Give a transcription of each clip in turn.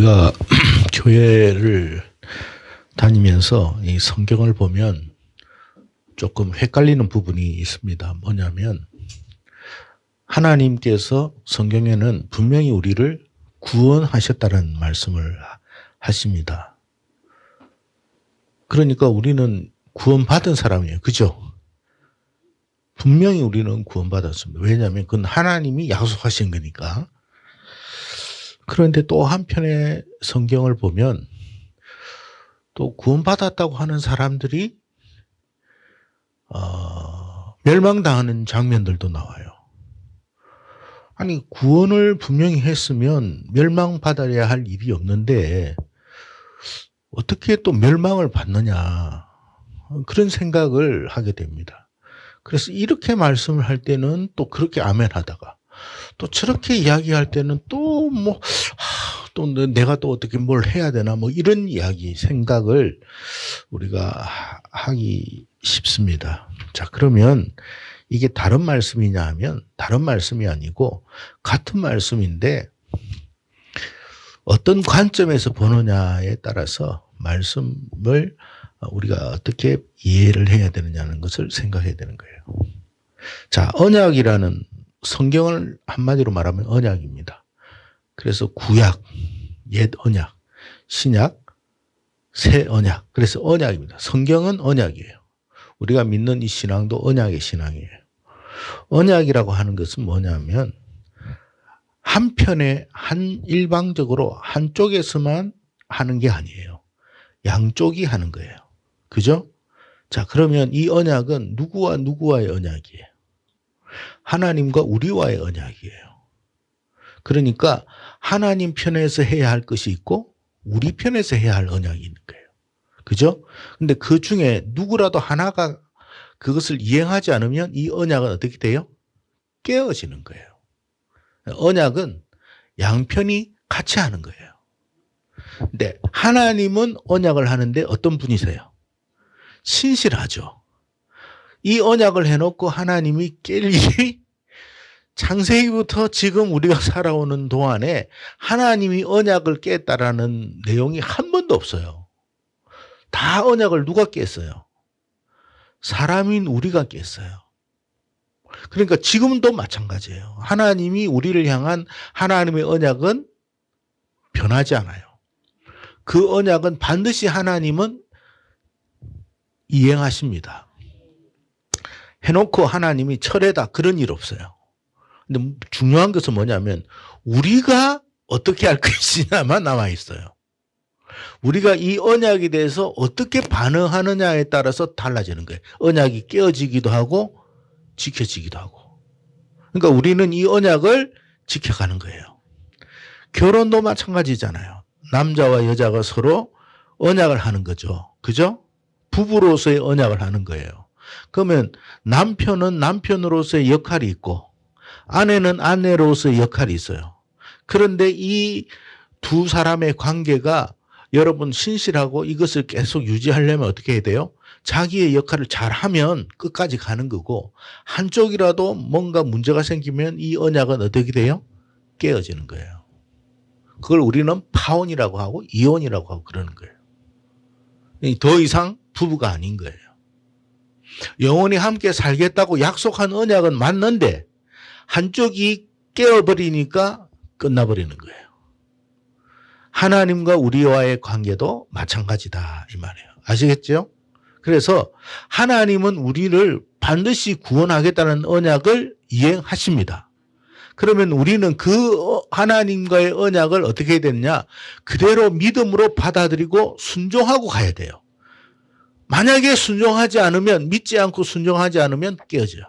제가 교회를 다니면서 이 성경을 보면 조금 헷갈리는 부분이 있습니다. 뭐냐면 하나님께서 성경에는 분명히 우리를 구원하셨다는 말씀을 하십니다. 그러니까 우리는 구원받은 사람이에요. 그죠? 분명히 우리는 구원받았습니다. 왜냐하면 그건 하나님이 약속하신 거니까. 그런데 또 한편에 성경을 보면 또 구원받았다고 하는 사람들이 멸망당하는 장면들도 나와요. 아니 구원을 분명히 했으면 멸망받아야 할 일이 없는데 어떻게 또 멸망을 받느냐 그런 생각을 하게 됩니다. 그래서 이렇게 말씀을 할 때는 또 그렇게 아멘하다가 또 저렇게 이야기할 때는 또 또 내가 또 어떻게 뭘 해야 되나 이런 이야기 생각을 우리가 하기 쉽습니다. 자, 그러면 이게 다른 말씀이냐 하면 다른 말씀이 아니고 같은 말씀인데 어떤 관점에서 보느냐에 따라서 말씀을 우리가 어떻게 이해를 해야 되느냐는 것을 생각해야 되는 거예요. 자, 언약이라는 성경을 한마디로 말하면 언약입니다. 그래서 구약, 옛 언약, 신약, 새 언약. 그래서 언약입니다. 성경은 언약이에요. 우리가 믿는 이 신앙도 언약의 신앙이에요. 언약이라고 하는 것은 뭐냐면 한편에 일방적으로 한쪽에서만 하는 게 아니에요. 양쪽이 하는 거예요. 그죠? 자, 그러면 이 언약은 누구와 누구와의 언약이에요? 하나님과 우리와의 언약이에요. 그러니까 하나님 편에서 해야 할 것이 있고 우리 편에서 해야 할 언약이 있는 거예요. 그죠? 근데 그 중에 누구라도 하나가 그것을 이행하지 않으면 이 언약은 어떻게 돼요? 깨어지는 거예요. 언약은 양편이 같이 하는 거예요. 근데 하나님은 언약을 하는데 어떤 분이세요? 신실하죠. 이 언약을 해놓고 하나님이 깰 일이 창세기부터 지금 우리가 살아오는 동안에 하나님이 언약을 깼다라는 내용이 한 번도 없어요. 다 언약을 누가 깼어요? 사람인 우리가 깼어요. 그러니까 지금도 마찬가지예요. 하나님이 우리를 향한 하나님의 언약은 변하지 않아요. 그 언약은 반드시 하나님은 이행하십니다. 해놓고 하나님이 철회다 그런 일 없어요. 근데 중요한 것은 뭐냐면 우리가 어떻게 할 것이냐만 남아 있어요. 우리가 이 언약에 대해서 어떻게 반응하느냐에 따라서 달라지는 거예요. 언약이 깨어지기도 하고 지켜지기도 하고. 그러니까 우리는 이 언약을 지켜가는 거예요. 결혼도 마찬가지잖아요. 남자와 여자가 서로 언약을 하는 거죠. 그죠? 부부로서의 언약을 하는 거예요. 그러면 남편은 남편으로서의 역할이 있고 아내는 아내로서의 역할이 있어요. 그런데 이 두 사람의 관계가 여러분 신실하고 이것을 계속 유지하려면 어떻게 해야 돼요? 자기의 역할을 잘하면 끝까지 가는 거고 한쪽이라도 뭔가 문제가 생기면 이 언약은 어떻게 돼요? 깨어지는 거예요. 그걸 우리는 파혼이라고 하고 이혼이라고 하고 그러는 거예요. 더 이상 부부가 아닌 거예요. 영원히 함께 살겠다고 약속한 언약은 맞는데 한쪽이 깨어버리니까 끝나버리는 거예요. 하나님과 우리와의 관계도 마찬가지다 이 말이에요. 아시겠죠? 그래서 하나님은 우리를 반드시 구원하겠다는 언약을 이행하십니다. 그러면 우리는 그 하나님과의 언약을 어떻게 해야 되느냐? 그대로 믿음으로 받아들이고 순종하고 가야 돼요. 만약에 순종하지 않으면 믿지 않고 순종하지 않으면 깨어져요.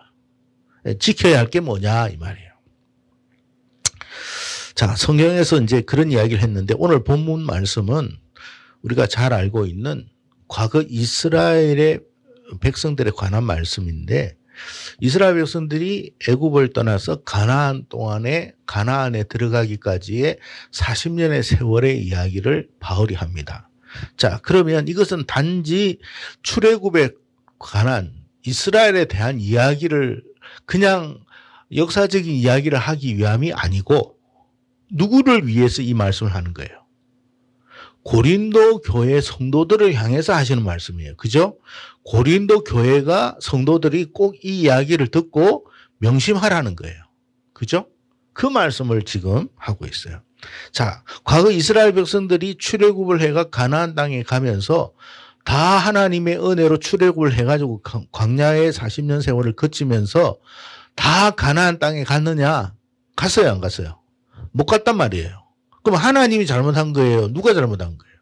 지켜야 할 게 뭐냐 이 말이에요. 자, 성경에서 이제 그런 이야기를 했는데 오늘 본문 말씀은 우리가 잘 알고 있는 과거 이스라엘의 백성들에 관한 말씀인데 이스라엘 백성들이 애굽을 떠나서 가나안 동안에 가나안에 들어가기까지의 40년의 세월의 이야기를 바울이 합니다. 자, 그러면 이것은 단지 출애굽에 관한 이스라엘에 대한 이야기를 그냥 역사적인 이야기를 하기 위함이 아니고 누구를 위해서 이 말씀을 하는 거예요? 고린도 교회 성도들을 향해서 하시는 말씀이에요. 그죠? 고린도 교회가 성도들이 꼭 이 이야기를 듣고 명심하라는 거예요. 그죠? 그 말씀을 지금 하고 있어요. 자, 과거 이스라엘 백성들이 출애굽을 해가 가나안 땅에 가면서 다 하나님의 은혜로 출애굽을 해가지고 광야의 40년 세월을 거치면서 다 가나안 땅에 갔느냐? 갔어요, 안 갔어요? 못 갔단 말이에요. 그럼 하나님이 잘못한 거예요? 누가 잘못한 거예요?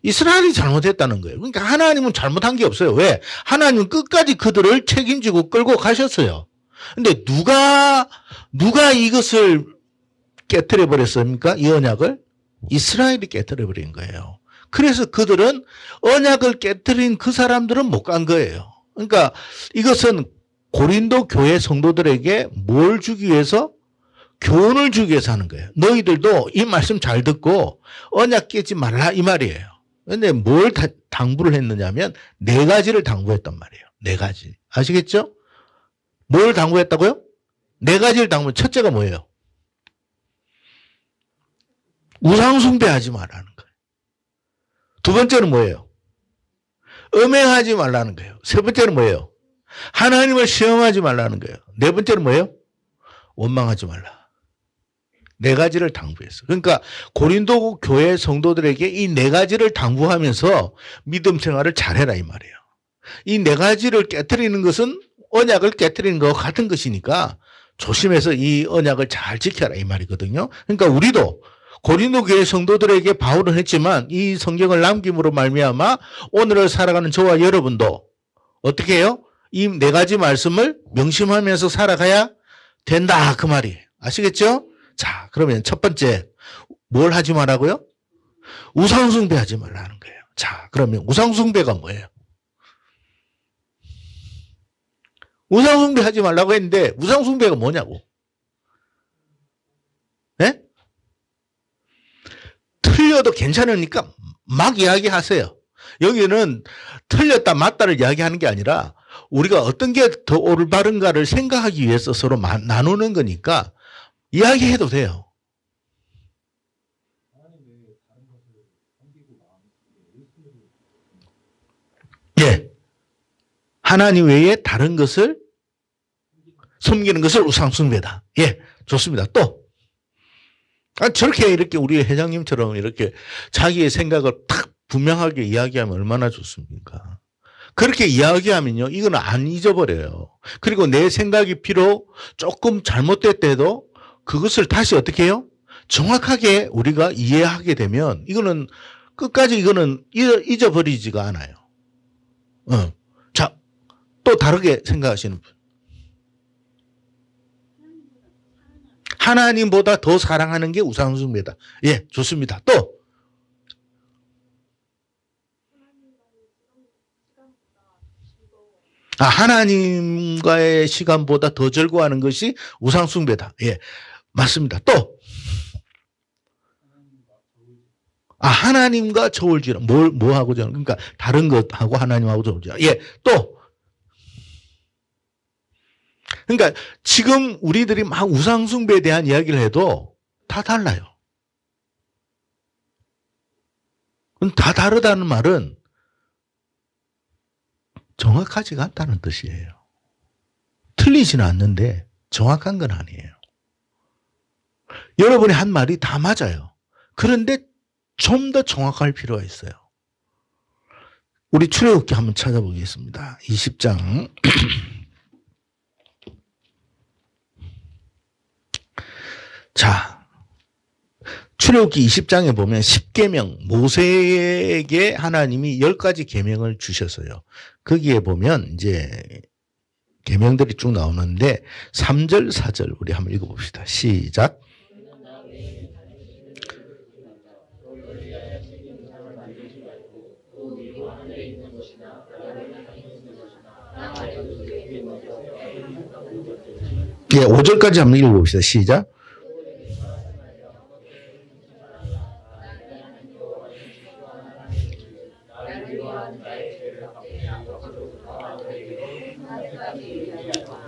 이스라엘이 잘못했다는 거예요. 그러니까 하나님은 잘못한 게 없어요. 왜? 하나님은 끝까지 그들을 책임지고 끌고 가셨어요. 근데 누가 이것을 깨트려 버렸습니까? 이 언약을? 이스라엘이 깨트려 버린 거예요. 그래서 그들은 언약을 깨트린 그 사람들은 못 간 거예요. 그러니까 이것은 고린도 교회 성도들에게 뭘 주기 위해서? 교훈을 주기 위해서 하는 거예요. 너희들도 이 말씀 잘 듣고 언약 깨지 말라 이 말이에요. 근데 뭘 당부를 했느냐면 네 가지를 당부했단 말이에요. 네 가지. 아시겠죠? 뭘 당부했다고요? 네 가지를 당부. 첫째가 뭐예요? 우상숭배하지 말라는 거예요. 두 번째는 뭐예요? 음행하지 말라는 거예요. 세 번째는 뭐예요? 하나님을 시험하지 말라는 거예요. 네 번째는 뭐예요? 원망하지 말라. 네 가지를 당부했어. 그러니까 고린도 교회 성도들에게 이 네 가지를 당부하면서 믿음 생활을 잘해라 이 말이에요. 이 네 가지를 깨트리는 것은 언약을 깨트리는 것과 같은 것이니까 조심해서 이 언약을 잘 지켜라 이 말이거든요. 그러니까 우리도 고린도 교회 성도들에게 바울은 했지만 이 성경을 남김으로 말미암아 오늘을 살아가는 저와 여러분도 어떻게 해요? 이 네 가지 말씀을 명심하면서 살아가야 된다 그 말이에요. 아시겠죠? 자, 그러면 첫 번째 뭘 하지 말라고요? 우상숭배하지 말라는 거예요. 자, 그러면 우상숭배가 뭐예요? 우상숭배하지 말라고 했는데 우상숭배가 뭐냐고? 네? 틀려도 괜찮으니까 막 이야기하세요. 여기는 틀렸다 맞다를 이야기하는 게 아니라 우리가 어떤 게 더 올바른가를 생각하기 위해서 서로 나누는 거니까 이야기해도 돼요. 예. 하나님 외에 다른 것을 섬기는 것을 우상숭배다. 예. 좋습니다. 또. 저렇게 이렇게 우리 회장님처럼 이렇게 자기의 생각을 탁 분명하게 이야기하면 얼마나 좋습니까? 그렇게 이야기하면요. 이건 안 잊어버려요. 그리고 내 생각이 비록 조금 잘못됐대도 그것을 다시 어떻게 해요? 정확하게 우리가 이해하게 되면 이거는 끝까지 이거는 잊어버리지가 않아요. 자, 또 다르게 생각하시는 분. 하나님보다 더 사랑하는 게 우상숭배다. 예, 좋습니다. 또. 하나님과의 시간보다 더 즐거워하는 것이 우상숭배다. 예, 맞습니다. 또. 하나님과 저울질하. 뭐하고 저는. 그러니까 다른 것하고 하나님하고 저울질하. 예, 또. 그러니까 지금 우리들이 막 우상숭배에 대한 이야기를 해도 다 달라요. 다 다르다는 말은 정확하지가 않다는 뜻이에요. 틀리지는 않는데 정확한 건 아니에요. 여러분이 한 말이 다 맞아요. 그런데 좀 더 정확할 필요가 있어요. 우리 출애굽기 한번 찾아보겠습니다. 20장. 자, 출애굽기 20장에 보면 10계명, 모세에게 하나님이 10가지 계명을 주셨어요. 거기에 보면 이제 계명들이 쭉 나오는데 3절, 4절 우리 한번 읽어봅시다. 시작. 예, 5절까지 한번 읽어봅시다. 시작.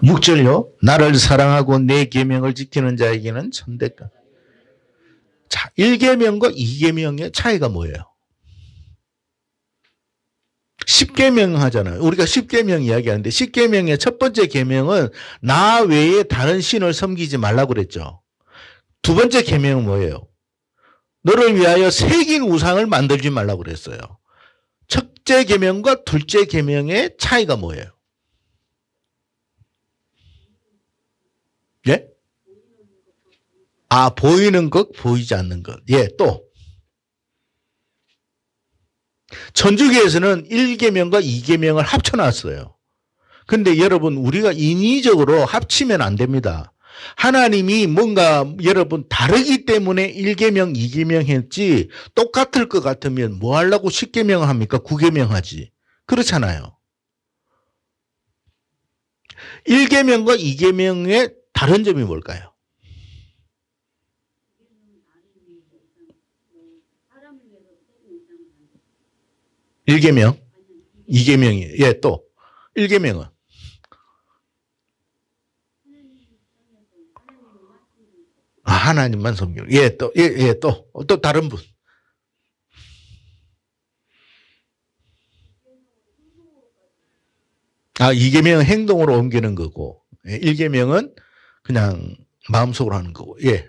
(6절요) 나를 사랑하고 내 계명을 지키는 자에게는 천대가. 자, 1계명과 2계명의 차이가 뭐예요? 10계명 하잖아요. 우리가 10계명 이야기하는데 10계명의 첫 번째 계명은 나 외에 다른 신을 섬기지 말라고 그랬죠. 두 번째 계명은 뭐예요? 너를 위하여 새긴 우상을 만들지 말라고 그랬어요. 첫째 계명과 둘째 계명의 차이가 뭐예요? 예? 아, 보이는 것, 보이지 않는 것. 예, 또. 천주교에서는 1계명과 2계명을 합쳐놨어요. 근데 여러분, 우리가 인위적으로 합치면 안 됩니다. 하나님이 뭔가 여러분 다르기 때문에 1계명, 2계명 했지 똑같을 것 같으면 뭐 하려고 10계명 합니까? 9계명 하지. 그렇잖아요. 1계명과 2계명의 다른 점이 뭘까요? 1계명, 2계명이 예, 또 1계명은 하나님만 섬기고 예, 또 예, 예, 또 다른 분. 아, 2계명은 행동으로 옮기는 거고 1계명은 그냥 마음속으로 하는 거고. 예.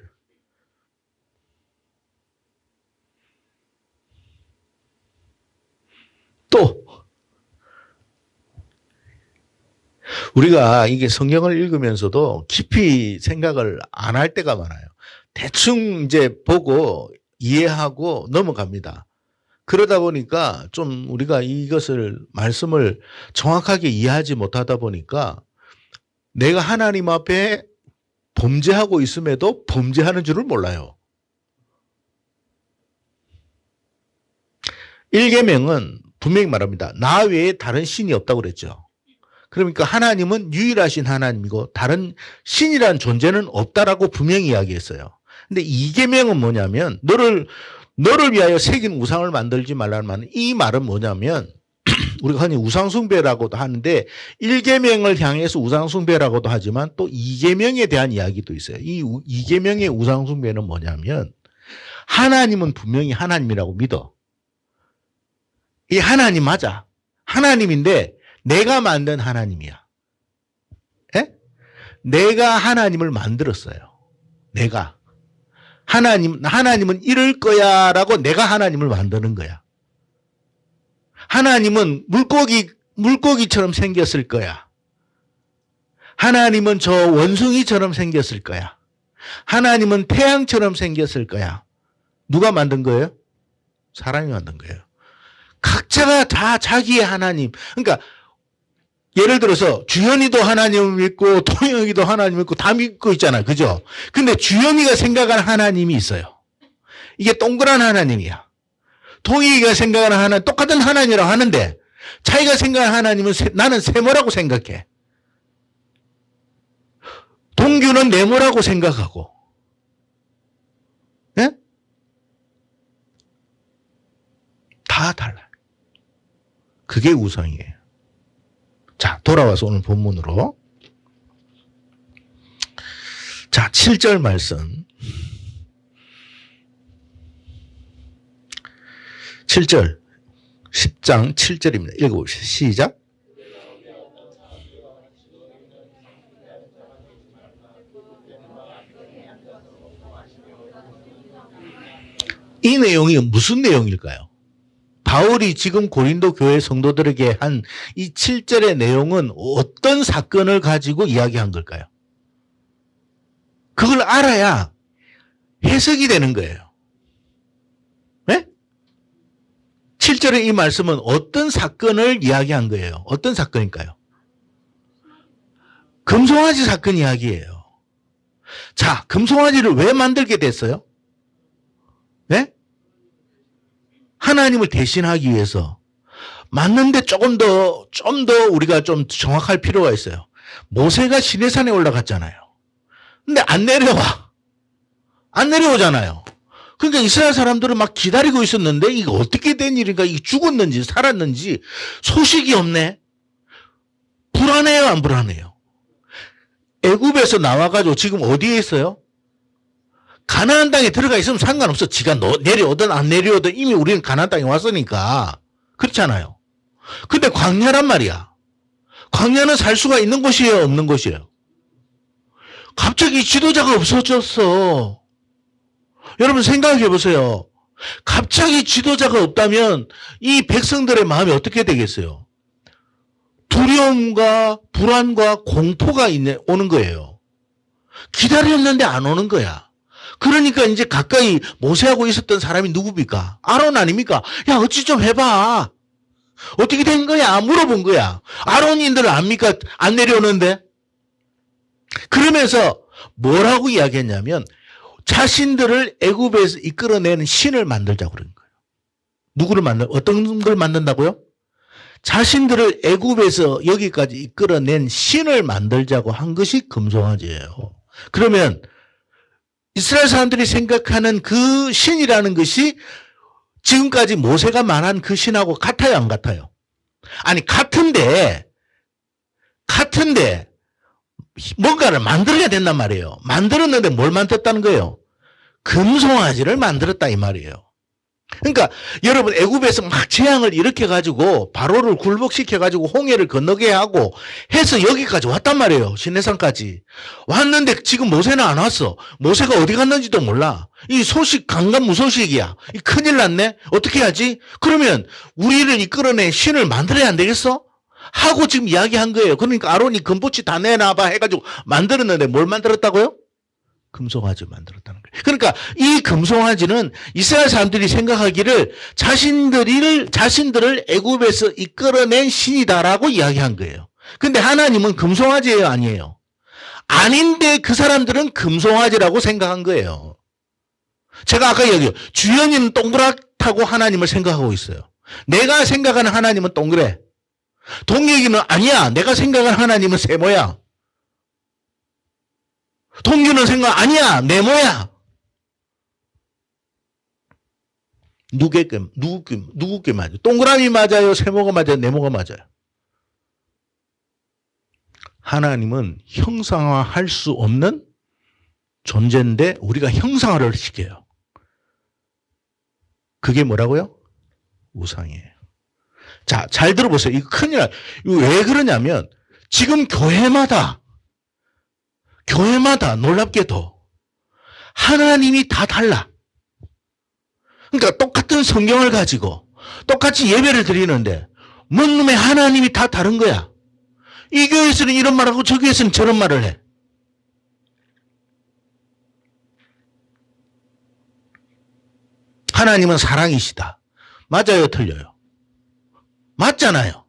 또 우리가 이게 성경을 읽으면서도 깊이 생각을 안 할 때가 많아요. 대충 이제 보고 이해하고 넘어갑니다. 그러다 보니까 좀 우리가 이것을 말씀을 정확하게 이해하지 못하다 보니까 내가 하나님 앞에 범죄하고 있음에도 범죄하는 줄을 몰라요. 1계명은 분명히 말합니다. 나 외에 다른 신이 없다고 그랬죠. 그러니까 하나님은 유일하신 하나님이고 다른 신이란 존재는 없다라고 분명히 이야기했어요. 근데 2계명은 뭐냐면 너를 위하여 새긴 우상을 만들지 말라는 말은 이 말은 뭐냐면 우리가 흔히 우상숭배라고도 하는데 1계명을 향해서 우상숭배라고도 하지만 또 2계명에 대한 이야기도 있어요. 이 2계명의 우상숭배는 뭐냐면 하나님은 분명히 하나님이라고 믿어. 이 하나님 맞아. 하나님인데 내가 만든 하나님이야. 예? 내가 하나님을 만들었어요. 내가. 하나님은 이럴 거야 라고 내가 하나님을 만드는 거야. 하나님은 물고기처럼 생겼을 거야. 하나님은 저 원숭이처럼 생겼을 거야. 하나님은 태양처럼 생겼을 거야. 누가 만든 거예요? 사람이 만든 거예요. 각자가 다 자기의 하나님. 그러니까 예를 들어서 주현이도 하나님을 믿고 동영이도 하나님을 믿고 다 믿고 있잖아요. 그죠? 근데 주현이가 생각하는 하나님이 있어요. 이게 동그란 하나님이야. 동영이가 생각하는 하나님 똑같은 하나님이라고 하는데 자기가 생각하는 하나님은 나는 세모라고 생각해. 동규는 네모라고 생각하고. 예? 다 달라요. 그게 우상이에요. 자, 돌아와서 오늘 본문으로. 자, 7절 말씀. 7절. 10장 7절입니다. 읽어봅시다. 시작. 이 내용이 무슨 내용일까요? 바울이 지금 고린도 교회 성도들에게 한 이 7절의 내용은 어떤 사건을 가지고 이야기한 걸까요? 그걸 알아야 해석이 되는 거예요. 네? 7절의 이 말씀은 어떤 사건을 이야기한 거예요? 어떤 사건일까요? 금송아지 사건 이야기예요. 자, 금송아지를 왜 만들게 됐어요? 네? 하나님을 대신하기 위해서. 맞는데 좀 더 우리가 좀 정확할 필요가 있어요. 모세가 시내산에 올라갔잖아요. 근데 안 내려와. 안 내려오잖아요. 그러니까 이스라엘 사람들은 막 기다리고 있었는데 이거 어떻게 된 일인가? 이게 죽었는지 살았는지 소식이 없네. 불안해요, 안 불안해요? 애굽에서 나와가지고 지금 어디에 있어요? 가나안 땅에 들어가 있으면 상관없어. 지가 내려오든 안 내려오든 이미 우리는 가나안 땅에 왔으니까. 그렇잖아요. 근데 광야란 말이야. 광야는 살 수가 있는 곳이에요, 없는 곳이에요? 갑자기 지도자가 없어졌어. 여러분 생각해 보세요. 갑자기 지도자가 없다면 이 백성들의 마음이 어떻게 되겠어요? 두려움과 불안과 공포가 오는 거예요. 기다렸는데 안 오는 거야. 그러니까 이제 가까이 모세하고 있었던 사람이 누굽니까? 아론 아닙니까? 야, 어찌 좀 해봐. 어떻게 된 거야? 물어본 거야. 아론인들 압니까? 안 내려오는데? 그러면서 뭐라고 이야기했냐면 자신들을 애굽에서 이끌어내는 신을 만들자고 그런 거예요. 누구를 어떤 걸 만든다고요? 자신들을 애굽에서 여기까지 이끌어낸 신을 만들자고 한 것이 금송아지예요. 그러면 이스라엘 사람들이 생각하는 그 신이라는 것이 지금까지 모세가 말한 그 신하고 같아요, 안 같아요? 아니, 같은데 뭔가를 만들어야 된단 말이에요. 만들었는데 뭘 만들었다는 거예요? 금송아지를 만들었다 이 말이에요. 그러니까 여러분 애굽에서 막 재앙을 일으켜가지고 바로를 굴복시켜가지고 홍해를 건너게 하고 해서 여기까지 왔단 말이에요. 시내산까지. 왔는데 지금 모세는 안 왔어. 모세가 어디 갔는지도 몰라. 이 소식 강간무소식이야. 이 큰일 났네. 어떻게 하지? 그러면 우리를 이끌어낸 신을 만들어야 안 되겠어? 하고 지금 이야기한 거예요. 그러니까 아론이 금붙이 다 내놔봐 해가지고 만들었는데 뭘 만들었다고요? 금송아지 만들었다는 거예요. 그러니까 이 금송아지는 이스라엘 사람들이 생각하기를 자신들을 애굽에서 이끌어낸 신이다라고 이야기한 거예요. 근데 하나님은 금송아지예요, 아니에요? 아닌데 그 사람들은 금송아지라고 생각한 거예요. 제가 아까 이야기해요. 주연이는 동그랗다고 하나님을 생각하고 있어요. 내가 생각하는 하나님은 동그래. 동혁이는 아니야. 내가 생각하는 하나님은 세모야. 동규는 생각 아니야. 네모야. 누구께 맞아요? 동그라미 맞아요? 세모가 맞아요? 네모가 맞아요? 하나님은 형상화할 수 없는 존재인데 우리가 형상화를 시켜요. 그게 뭐라고요? 우상이에요. 자, 잘 들어보세요. 이거 큰일 나요. 이거 왜 그러냐면 지금 교회마다 놀랍게도 하나님이 다 달라. 그러니까 똑같은 성경을 가지고 똑같이 예배를 드리는데 뭔 놈의 하나님이 다 다른 거야. 이 교회에서는 이런 말하고 저 교회에서는 저런 말을 해. 하나님은 사랑이시다. 맞아요, 틀려요? 맞잖아요.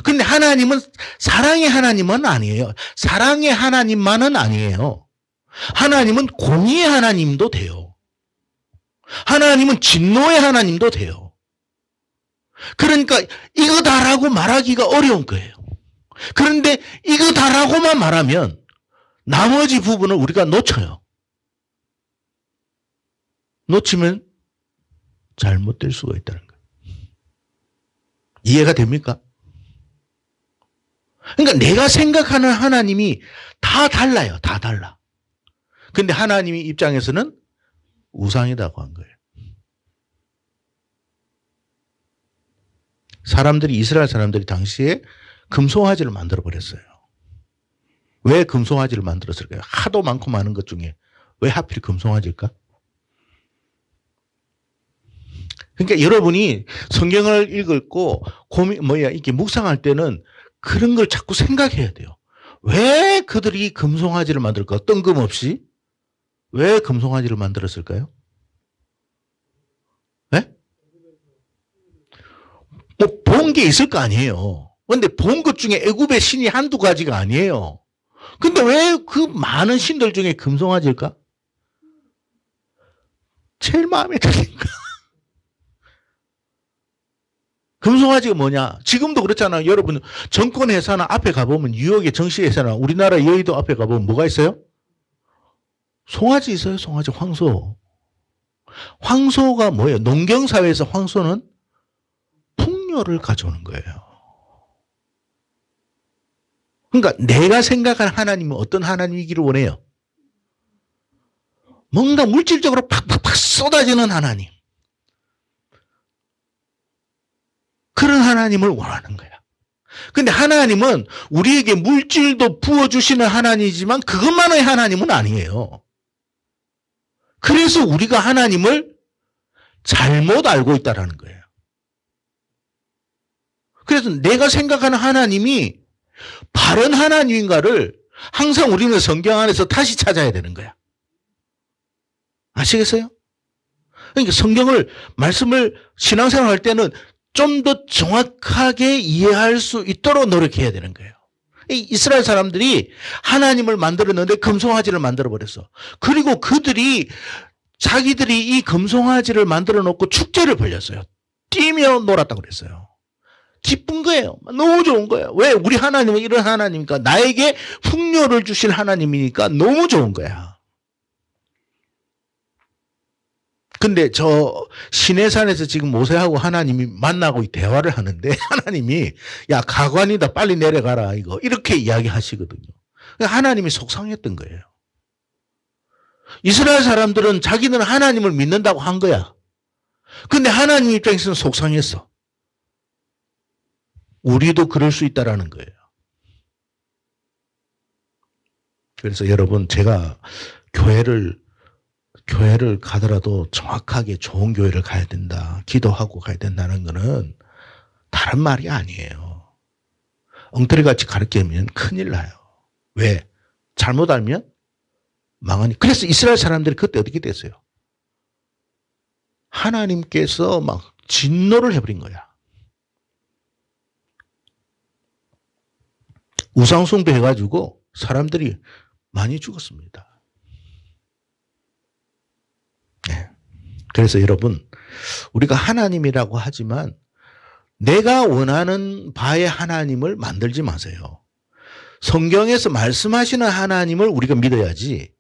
근데 하나님은 사랑의 하나님은 아니에요. 사랑의 하나님만은 아니에요. 하나님은 공의의 하나님도 돼요. 하나님은 진노의 하나님도 돼요. 그러니까 이거다라고 말하기가 어려운 거예요. 그런데 이거다라고만 말하면 나머지 부분을 우리가 놓쳐요. 놓치면 잘못될 수가 있다는 거예요. 이해가 됩니까? 그러니까 내가 생각하는 하나님이 다 달라요. 다 달라. 근데 하나님이 입장에서는 우상이라고 한 거예요. 이스라엘 사람들이 당시에 금송아지를 만들어버렸어요. 왜 금송아지를 만들었을까요? 하도 많고 많은 것 중에 왜 하필 금송아지일까? 그러니까 여러분이 성경을 읽고 이렇게 묵상할 때는 그런 걸 자꾸 생각해야 돼요. 왜 그들이 금송아지를 만들까? 뜬금없이? 왜 금송아지를 만들었을까요? 네? 뭐 본 게 있을 거 아니에요. 근데 본 것 중에 애굽의 신이 한두 가지가 아니에요. 근데 왜 그 많은 신들 중에 금송아지일까? 제일 마음에 드니까. 금송아지가 뭐냐? 지금도 그렇잖아요. 여러분 정권 회사나 앞에 가보면 뉴욕의 정시 회사나 우리나라 여의도 앞에 가보면 뭐가 있어요? 송아지 있어요. 송아지 황소. 황소가 뭐예요? 농경사회에서 황소는 풍요를 가져오는 거예요. 그러니까 내가 생각하는 하나님은 어떤 하나님이기를 원해요? 뭔가 물질적으로 팍팍팍 쏟아지는 하나님. 그런 하나님을 원하는 거야. 근데 하나님은 우리에게 물질도 부어주시는 하나님이지만 그것만의 하나님은 아니에요. 그래서 우리가 하나님을 잘못 알고 있다는 거예요. 그래서 내가 생각하는 하나님이 바른 하나님인가를 항상 우리는 성경 안에서 다시 찾아야 되는 거야. 아시겠어요? 그러니까 성경을, 말씀을 신앙생활 할 때는 좀 더 정확하게 이해할 수 있도록 노력해야 되는 거예요. 이스라엘 사람들이 하나님을 만들었는데 금송아지를 만들어버렸어. 그리고 자기들이 이 금송아지를 만들어 놓고 축제를 벌렸어요. 뛰며 놀았다고 그랬어요. 기쁜 거예요. 너무 좋은 거예요. 왜? 우리 하나님은 이런 하나님이니까, 나에게 풍요를 주실 하나님이니까 너무 좋은 거야. 근데 저 시내산에서 지금 모세하고 하나님이 만나고 대화를 하는데 하나님이 야 가관이다 빨리 내려가라 이거 이렇게 이야기하시거든요. 하나님이 속상했던 거예요. 이스라엘 사람들은 자기는 하나님을 믿는다고 한 거야. 근데 하나님 입장에서는 속상했어. 우리도 그럴 수 있다라는 거예요. 그래서 여러분 제가 교회를 가더라도 정확하게 좋은 교회를 가야 된다. 기도하고 가야 된다는 거는 다른 말이 아니에요. 엉터리같이 가르치면 큰일 나요. 왜? 잘못 알면 망하니. 그래서 이스라엘 사람들이 그때 어떻게 됐어요? 하나님께서 막 진노를 해버린 거야. 우상숭배 해가지고 사람들이 많이 죽었습니다. 네. 그래서 여러분, 우리가 하나님이라고 하지만 내가 원하는 바의 하나님을 만들지 마세요. 성경에서 말씀하시는 하나님을 우리가 믿어야지.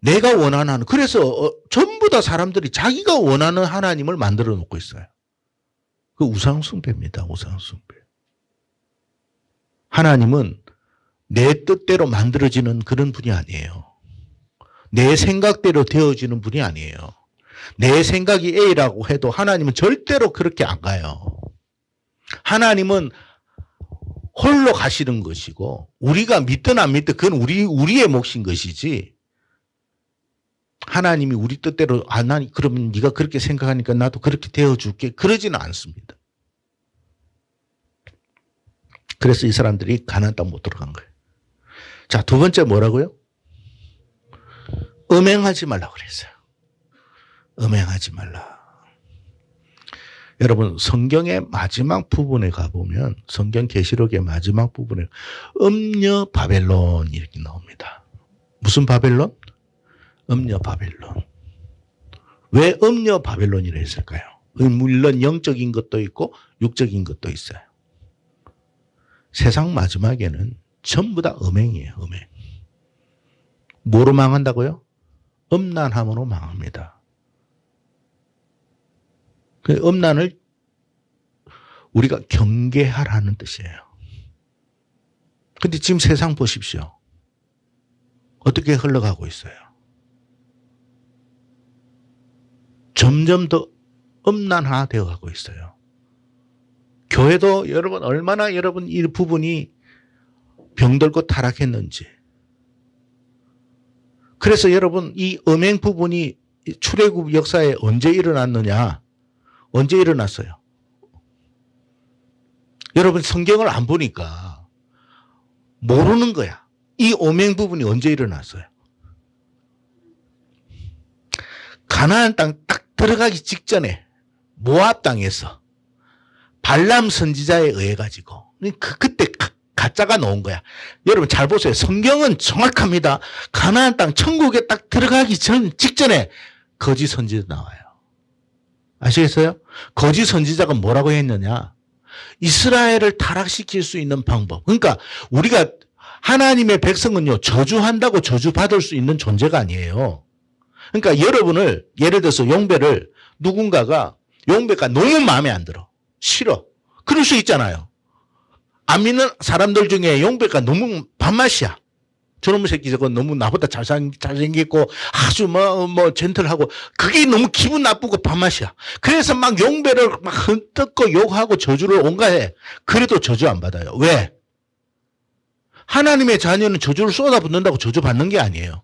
내가 원하는, 그래서 전부 다 사람들이 자기가 원하는 하나님을 만들어 놓고 있어요. 그 우상숭배입니다. 우상숭배. 하나님은 내 뜻대로 만들어지는 그런 분이 아니에요. 내 생각대로 되어지는 분이 아니에요. 내 생각이 A라고 해도 하나님은 절대로 그렇게 안 가요. 하나님은 홀로 가시는 것이고 우리가 믿든 안 믿든 그건 우리의 몫인 것이지, 하나님이 우리 뜻대로 안 하니 그러면 네가 그렇게 생각하니까 나도 그렇게 되어줄게 그러지는 않습니다. 그래서 이 사람들이 가나안 땅 못 들어간 거예요. 자, 두 번째 뭐라고요? 음행하지 말라고 그랬어요. 음행하지 말라. 여러분, 성경의 마지막 부분에 가보면, 성경 계시록의 마지막 부분에 음녀 바벨론 이렇게 나옵니다. 무슨 바벨론? 음녀 바벨론. 왜 음녀 바벨론이라 했을까요? 물론 영적인 것도 있고 육적인 것도 있어요. 세상 마지막에는 전부 다 음행이에요. 음행. 뭐로 망한다고요? 음란함으로 망합니다. 그 음란을 우리가 경계하라는 뜻이에요. 근데 지금 세상 보십시오. 어떻게 흘러가고 있어요? 점점 더 음란화되어 가고 있어요. 교회도 여러분 얼마나 여러분 이 부분이 병들고 타락했는지. 그래서 여러분 이 음행 부분이 출애굽 역사에 언제 일어났느냐? 언제 일어났어요? 여러분 성경을 안 보니까 모르는 거야. 이 음행 부분이 언제 일어났어요? 가나안 땅 딱 들어가기 직전에 모압 땅에서 발람 선지자에 의해 가지고 그때 가짜가 나온 거야. 여러분 잘 보세요. 성경은 정확합니다. 가나안 땅 천국에 딱 들어가기 직전에 거짓 선지자 나와요. 아시겠어요? 거짓 선지자가 뭐라고 했느냐? 이스라엘을 타락시킬 수 있는 방법. 그러니까 우리가 하나님의 백성은요, 저주한다고 저주받을 수 있는 존재가 아니에요. 그러니까 여러분을, 예를 들어서 용배를 누군가가 용배가 너무 마음에 안 들어. 싫어. 그럴 수 있잖아요. 안 믿는 사람들 중에 용배가 너무 밥맛이야. 저놈의 새끼 저거 너무 나보다 잘생겼고 아주 뭐 젠틀하고 그게 너무 기분 나쁘고 밥맛이야. 그래서 막 용배를 막 흠뜯고 욕하고 저주를 온갖 해. 그래도 저주 안 받아요. 왜? 하나님의 자녀는 저주를 쏟아붓는다고 저주 받는 게 아니에요.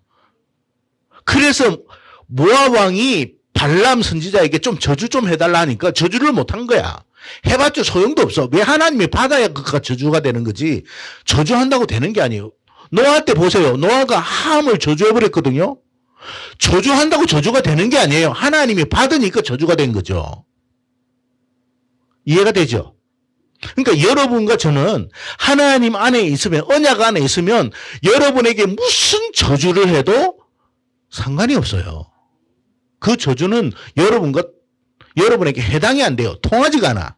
그래서 모압 왕이 발람 선지자에게 좀 저주 좀 해달라 하니까 저주를 못한 거야. 해봤자 소용도 없어. 왜 하나님이 받아야 그가 저주가 되는 거지. 저주한다고 되는 게 아니에요. 노아 때 보세요. 노아가 함을 저주해버렸거든요. 저주한다고 저주가 되는 게 아니에요. 하나님이 받으니까 저주가 된 거죠. 이해가 되죠? 그러니까 여러분과 저는 하나님 안에 있으면, 언약 안에 있으면 여러분에게 무슨 저주를 해도 상관이 없어요. 그 저주는 여러분에게 해당이 안 돼요. 통하지가 않아.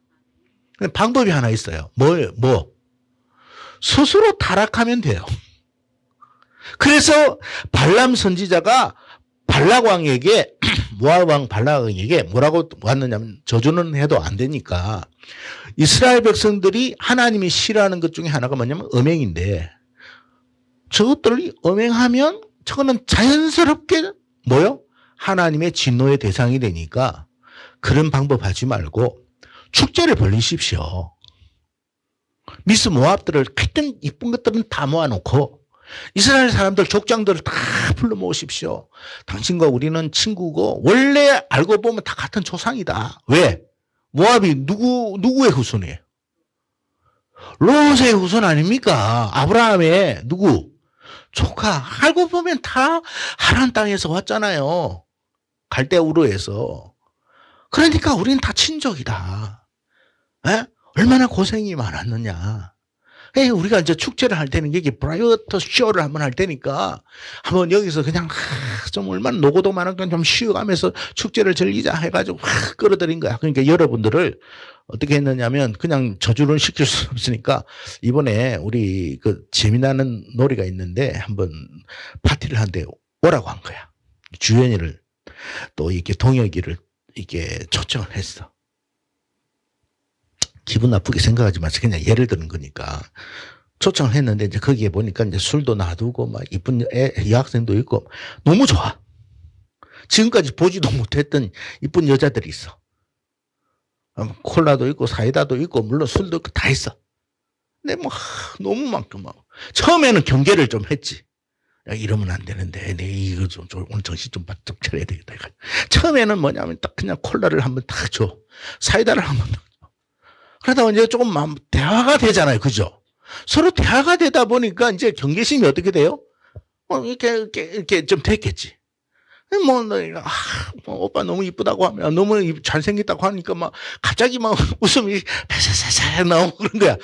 방법이 하나 있어요. 뭐? 스스로 타락하면 돼요. 그래서 발람 선지자가 발락 왕에게, 모압 왕 발락 왕에게 뭐라고 왔느냐면 저주는 해도 안 되니까 이스라엘 백성들이 하나님이 싫어하는 것 중에 하나가 뭐냐면 음행인데 저것들이 음행하면 저거는 자연스럽게 뭐요? 하나님의 진노의 대상이 되니까 그런 방법 하지 말고 축제를 벌리십시오. 미스 모압들을 하여튼 이쁜 것들은 다 모아놓고 이스라엘 사람들 족장들을 다 불러 모으십시오. 당신과 우리는 친구고 원래 알고 보면 다 같은 조상이다. 왜? 모압이 누구의 후손이에요? 롯의 후손 아닙니까? 아브라함의 누구? 조카. 알고 보면 다 하란 땅에서 왔잖아요. 갈대우르에서. 그러니까 우리는 다 친족이다. 에? 얼마나 고생이 많았느냐. 우리가 이제 축제를 할 때는 여기 브라이어터 쇼를 한번 할 테니까 한번 여기서 그냥 좀 얼마나 노고도 많았건 좀 쉬어가면서 축제를 즐기자 해가지고 끌어들인 거야. 그러니까 여러분들을 어떻게 했느냐면 그냥 저주를 시킬 수 없으니까 이번에 우리 그 재미나는 놀이가 있는데 한번 파티를 한데 오라고 한 거야. 주연이를 또 이렇게 동혁이를 이렇게 초청을 했어. 기분 나쁘게 생각하지 마세요. 그냥 예를 드는 거니까. 초청을 했는데 이제 거기에 보니까 이제 술도 놔두고 막 이쁜 여학생도 있고 너무 좋아. 지금까지 보지도 못했던 이쁜 여자들이 있어. 콜라도 있고 사이다도 있고 물론 술도 있고 다 있어. 근데 뭐 너무 많고 막 처음에는 경계를 좀 했지. 야, 이러면 안 되는데 내 이거 좀 오늘 정신 좀 바짝 차려야 되겠다. 처음에는 뭐냐면 딱 그냥 콜라를 한번 딱 줘. 사이다를 한번 딱 줘. 그러다 이제 조금 대화가 되잖아요. 그죠? 서로 대화가 되다 보니까 이제 경계심이 어떻게 돼요? 이렇게 좀 됐겠지. 뭐 오빠 너무 이쁘다고 하면 너무 잘생겼다고 하니까 막 갑자기 막 웃음이 살살 나오고 그런 거야.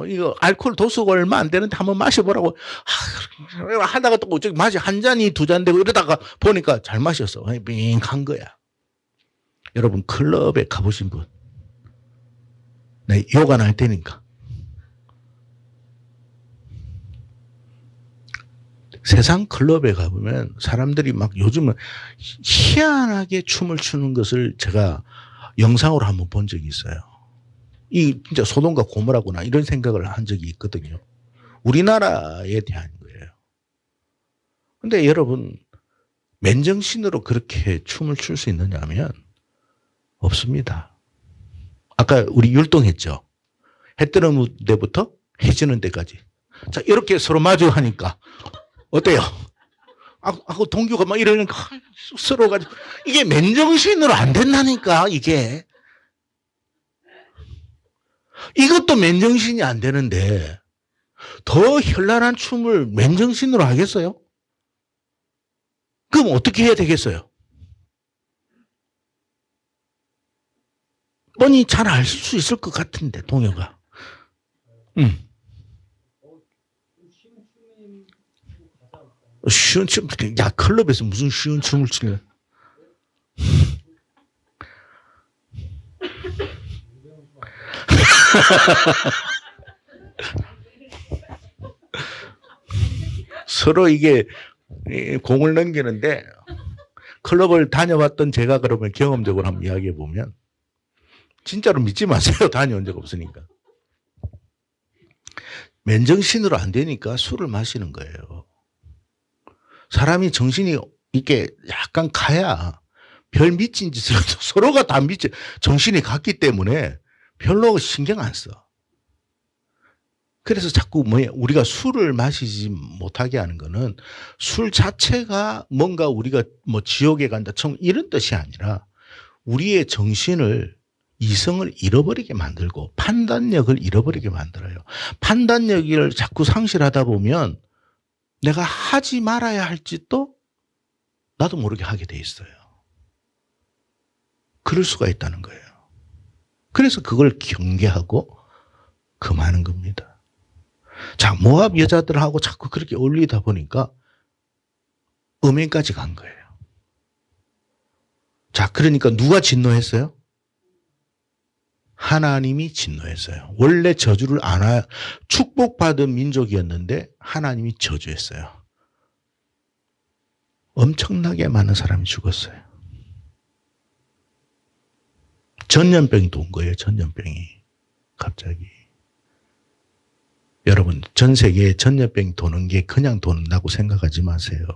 이거 알코올 도수가 얼마 안 되는데 한번 마셔보라고 하다가 또 마시 한 잔이 두 잔 되고 이러다가 보니까 잘 마셨어. 빙한 거야. 여러분 클럽에 가보신 분? 네, 욕 안 할 테니까. 세상 클럽에 가보면 사람들이 막 요즘은 희한하게 춤을 추는 것을 제가 영상으로 한번 본 적이 있어요. 이 진짜 소돔과 고모라구나 이런 생각을 한 적이 있거든요. 우리나라에 대한 거예요. 근데 여러분 맨정신으로 그렇게 춤을 출 수 있느냐 하면 없습니다. 아까 우리 율동했죠. 해 뜨는 데부터 해 지는 데까지. 자, 이렇게 서로 마주하니까 어때요? 하고 동규가 막 이러니까 서로 가지고 이게 맨정신으로 안 된다니까 이게. 이것도 맨정신이 안 되는데 더 현란한 춤을 맨정신으로 하겠어요? 그럼 어떻게 해야 되겠어요? 뻔히 잘 알 수 있을 것 같은데 동혁아. 쉬운 춤, 야, 클럽에서 무슨 쉬운 춤을 추냐. 서로 이게 공을 넘기는데 클럽을 다녀봤던 제가 그러면 경험적으로 한번 이야기해 보면 진짜로 믿지 마세요. 다녀온 적 없으니까. 맨정신으로 안 되니까 술을 마시는 거예요. 사람이 정신이 이렇게 약간 가야 별 미친 짓을 해도 서로가 다 정신이 갔기 때문에 별로 신경 안 써. 그래서 자꾸 우리가 술을 마시지 못하게 하는 거는 술 자체가 뭔가 우리가 지옥에 간다, 이런 뜻이 아니라 우리의 정신을, 이성을 잃어버리게 만들고 판단력을 잃어버리게 만들어요. 판단력을 자꾸 상실하다 보면 내가 하지 말아야 할 짓도 나도 모르게 하게 돼 있어요. 그럴 수가 있다는 거예요. 그래서 그걸 경계하고 금하는 겁니다. 자, 모압 여자들하고 자꾸 그렇게 어울리다 보니까 음행까지 간 거예요. 자, 그러니까 누가 진노했어요? 하나님이 진노했어요. 원래 저주를 축복받은 민족이었는데 하나님이 저주했어요. 엄청나게 많은 사람이 죽었어요. 전염병도 온 거예요. 전염병이 갑자기. 여러분, 전 세계에 전염병이 도는 게 그냥 돈다고 생각하지 마세요.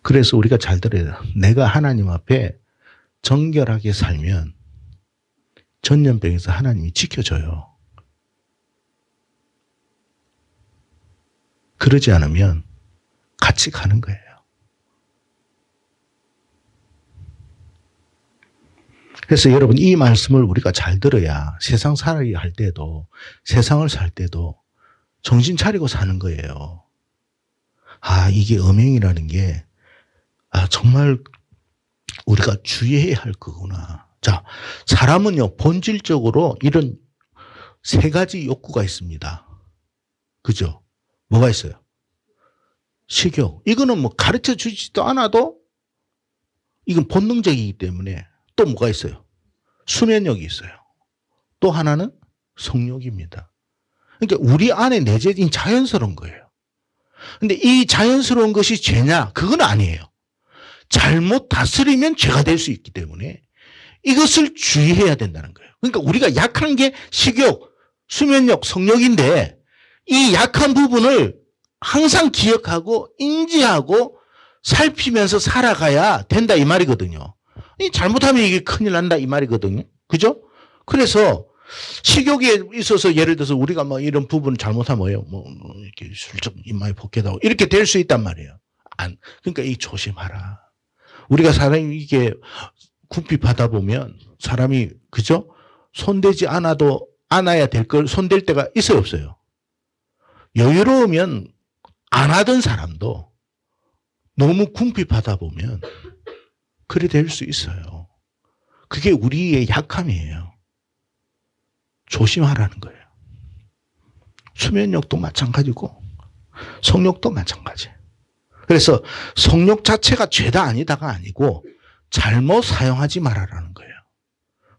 그래서 우리가 잘 들어야 돼요. 내가 하나님 앞에 정결하게 살면 전염병에서 하나님이 지켜줘요. 그러지 않으면 같이 가는 거예요. 그래서 여러분, 이 말씀을 우리가 잘 들어야 세상 살아야 할 때도, 세상을 살 때도 정신 차리고 사는 거예요. 아, 이게 음행이라는 게 정말 우리가 주의해야 할 거구나. 자, 사람은요, 본질적으로 이런 세 가지 욕구가 있습니다. 그죠? 뭐가 있어요? 식욕. 이거는 가르쳐 주지도 않아도 이건 본능적이기 때문에. 또 뭐가 있어요? 수면욕이 있어요. 또 하나는 성욕입니다. 그러니까 우리 안에 내재된 자연스러운 거예요. 근데 이 자연스러운 것이 죄냐? 그건 아니에요. 잘못 다스리면 죄가 될 수 있기 때문에 이것을 주의해야 된다는 거예요. 그러니까 우리가 약한 게 식욕, 수면욕, 성욕인데 이 약한 부분을 항상 기억하고 인지하고 살피면서 살아가야 된다 이 말이거든요. 잘못하면 이게 큰일 난다 이 말이거든요. 그죠? 그래서 식욕에 있어서 예를 들어서 우리가 이런 부분 잘못하면 뭐예요? 이렇게 슬쩍 입맛이 벗겨다고 이렇게 될 수 있단 말이에요. 그러니까 이 조심하라. 우리가 사람이 이게 궁핍하다 보면 사람이, 그죠? 손대지 않아야 될 걸 손댈 때가 있어요, 없어요? 여유로우면 안 하던 사람도 너무 궁핍하다 보면 그래 될 수 있어요. 그게 우리의 약함이에요. 조심하라는 거예요. 수면욕도 마찬가지고 성욕도 마찬가지예요. 그래서 성욕 자체가 죄다 아니다가 아니고 잘못 사용하지 말아라는 거예요.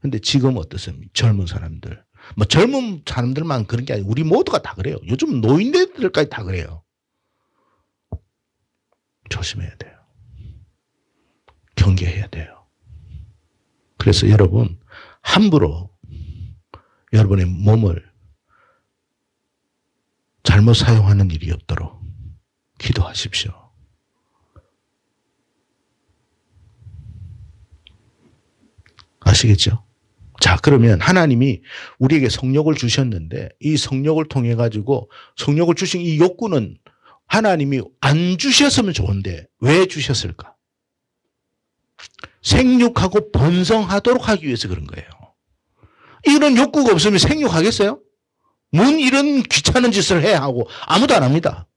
근데 지금 어떻습니까? 젊은 사람들. 젊은 사람들만 그런 게 아니고 우리 모두가 다 그래요. 요즘 노인들까지 다 그래요. 조심해야 돼요. 경계해야 돼요. 그래서 여러분, 함부로 여러분의 몸을 잘못 사용하는 일이 없도록 기도하십시오. 아시겠죠? 자, 그러면 하나님이 우리에게 성욕을 주셨는데 이 성욕을 통해 가지고 성욕을 주신 이 욕구는 하나님이 안 주셨으면 좋은데 왜 주셨을까? 생육하고 번성하도록 하기 위해서 그런 거예요. 이런 욕구가 없으면 생육하겠어요? 뭔 이런 귀찮은 짓을 해야 하고 아무도 안 합니다.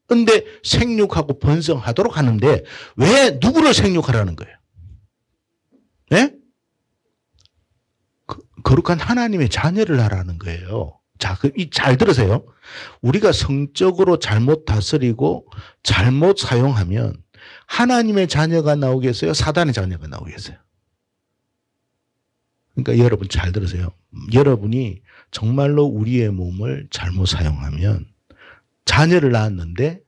그런데 생육하고 번성하도록 하는데 왜 누구를 생육하라는 거예요? 네? 거룩한 하나님의 자녀를 하라는 거예요. 자, 잘 들으세요. 우리가 성적으로 잘못 다스리고 잘못 사용하면 하나님의 자녀가 나오겠어요? 사단의 자녀가 나오겠어요? 그러니까 여러분 잘 들으세요. 여러분이 정말로 우리의 몸을 잘못 사용하면 자녀를 낳았는데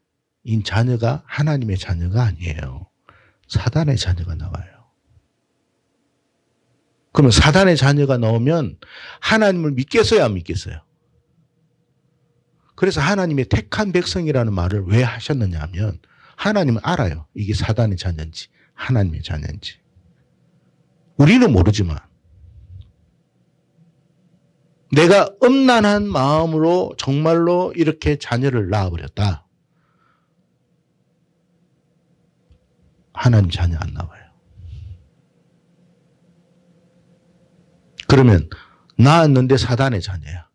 이 자녀가 하나님의 자녀가 아니에요. 사단의 자녀가 나와요. 그러면 사단의 자녀가 나오면 하나님을 믿겠어요, 안 믿겠어요? 그래서 하나님의 택한 백성이라는 말을 왜 하셨느냐 하면 하나님은 알아요. 이게 사단의 자녀인지 하나님의 자녀인지. 우리는 모르지만 내가 음란한 마음으로 정말로 이렇게 자녀를 낳아버렸다. 하나님 자녀 안 나와요. 그러면 낳았는데 사단의 자녀야.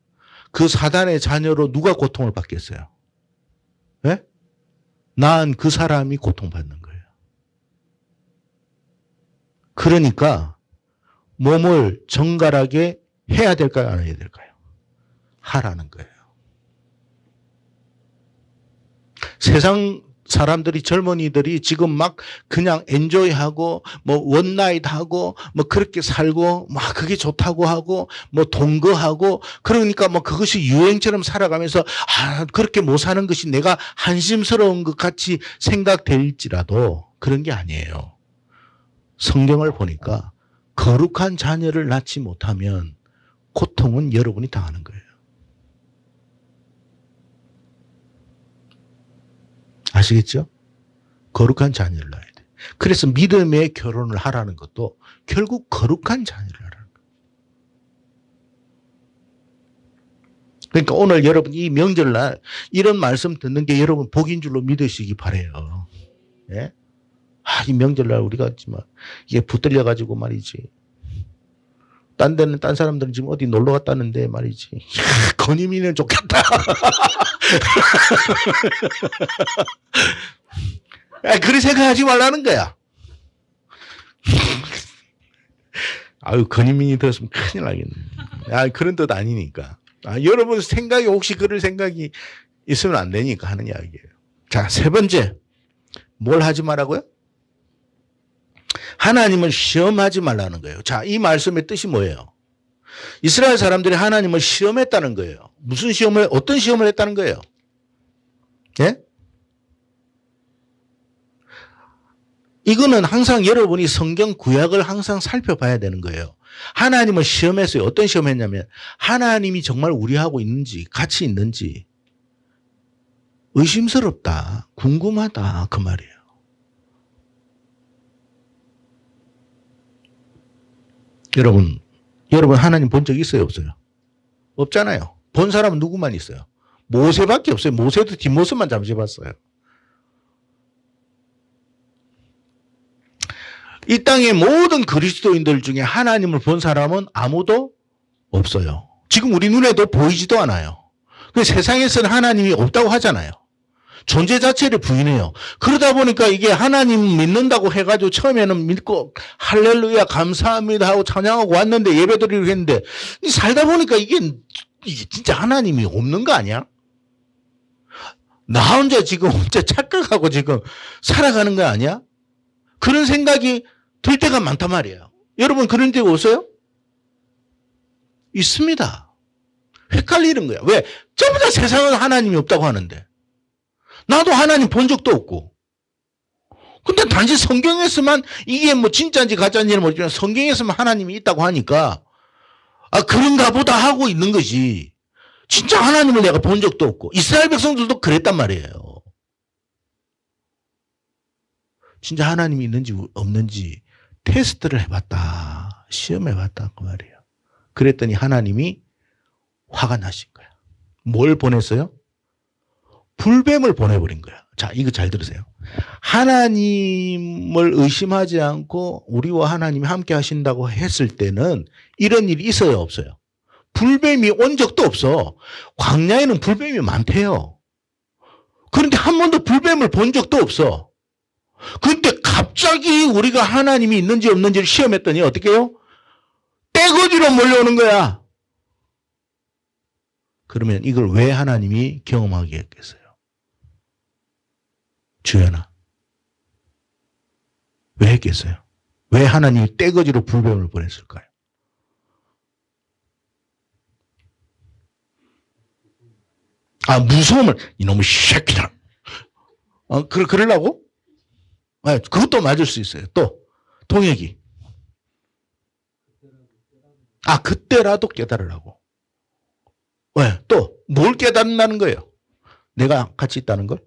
그 사단의 자녀로 누가 고통을 받겠어요? 네? 낳은 그 사람이 고통받는 거예요. 그러니까 몸을 정갈하게 해야 될까요? 안 해야 될까요? 하라는 거예요. 세상 사람들이 젊은이들이 지금 막 그냥 엔조이하고 뭐 원나잇 하고 뭐 그렇게 살고 막 그게 좋다고 하고 뭐 동거하고 그러니까 뭐 그것이 유행처럼 살아가면서 그렇게 못 사는 것이 내가 한심스러운 것 같이 생각될지라도 그런 게 아니에요. 성경을 보니까 거룩한 자녀를 낳지 못하면 고통은 여러분이 당하는 거예요. 아시겠죠? 거룩한 자녀를 낳아야 돼. 그래서 믿음의 결혼을 하라는 것도 결국 거룩한 자녀를 하라는 거예요. 그러니까 오늘 여러분 이 명절날 이런 말씀 듣는 게 여러분 복인 줄로 믿으시기 바라요. 예? 이 명절날 우리가 이게 붙들려가지고 말이지. 딴 데는 딴 사람들은 지금 어디 놀러 갔다는데 말이지. 건의미는 좋겠다. 그렇게 생각하지 말라는 거야. 아유, 건의민이 들었으면 큰일 나겠네. 그런 뜻 아니니까. 여러분 생각이 혹시 그럴 생각이 있으면 안 되니까 하는 이야기예요. 자, 세 번째. 뭘 하지 말라고요? 하나님을 시험하지 말라는 거예요. 자, 이 말씀의 뜻이 뭐예요? 이스라엘 사람들이 하나님을 시험했다는 거예요. 무슨 시험을, 어떤 시험을 했다는 거예요? 예? 이거는 항상 여러분이 성경 구약을 항상 살펴봐야 되는 거예요. 하나님을 시험했어요. 어떤 시험했냐면 하나님이 정말 우리하고 있는지 같이 있는지 의심스럽다, 궁금하다 그 말이에요. 여러분 하나님 본 적 있어요, 없어요? 없잖아요. 본 사람은 누구만 있어요? 모세밖에 없어요. 모세도 뒷모습만 잠시 봤어요. 이 땅의 모든 그리스도인들 중에 하나님을 본 사람은 아무도 없어요. 지금 우리 눈에도 보이지도 않아요. 세상에서는 하나님이 없다고 하잖아요. 존재 자체를 부인해요. 그러다 보니까 이게 하나님 믿는다고 해가지고 처음에는 믿고 할렐루야 감사합니다 하고 찬양하고 왔는데 예배드리려고 했는데 살다 보니까 이게 진짜 하나님이 없는 거 아니야? 나 혼자 지금 혼자 착각하고 지금 살아가는 거 아니야? 그런 생각이 들 때가 많단 말이에요. 여러분 그런 데가 없어요? 있습니다. 헷갈리는 거야. 왜? 전부 다 세상은 하나님이 없다고 하는데 나도 하나님 본 적도 없고 근데 단지 성경에서만 이게 뭐 진짜인지 가짜인지는 모르지만 성경에서만 하나님이 있다고 하니까 그런가 보다 하고 있는 거지. 진짜 하나님을 내가 본 적도 없고 이스라엘 백성들도 그랬단 말이에요. 진짜 하나님이 있는지 없는지 테스트를 해봤다. 시험해봤다 그 말이에요. 그랬더니 하나님이 화가 나신 거야. 뭘 보냈어요? 불뱀을 보내버린 거야. 자, 이거 잘 들으세요. 하나님을 의심하지 않고 우리와 하나님이 함께 하신다고 했을 때는 이런 일이 있어요, 없어요? 불뱀이 온 적도 없어. 광야에는 불뱀이 많대요. 그런데 한 번도 불뱀을 본 적도 없어. 그런데 갑자기 우리가 하나님이 있는지 없는지를 시험했더니 어떻게 해요? 떼거지로 몰려오는 거야. 그러면 이걸 왜 하나님이 경험하게 했겠어요? 주연아, 왜 했겠어요? 왜 하나님이 떼거지로 불뱀을 보냈을까요? 무서움을 이놈의 새끼다. 그러려고? 그것도 맞을 수 있어요. 또 통역이 아, 그때라도 깨달으라고. 왜? 또 뭘 깨닫는다는 거예요? 내가 같이 있다는 걸?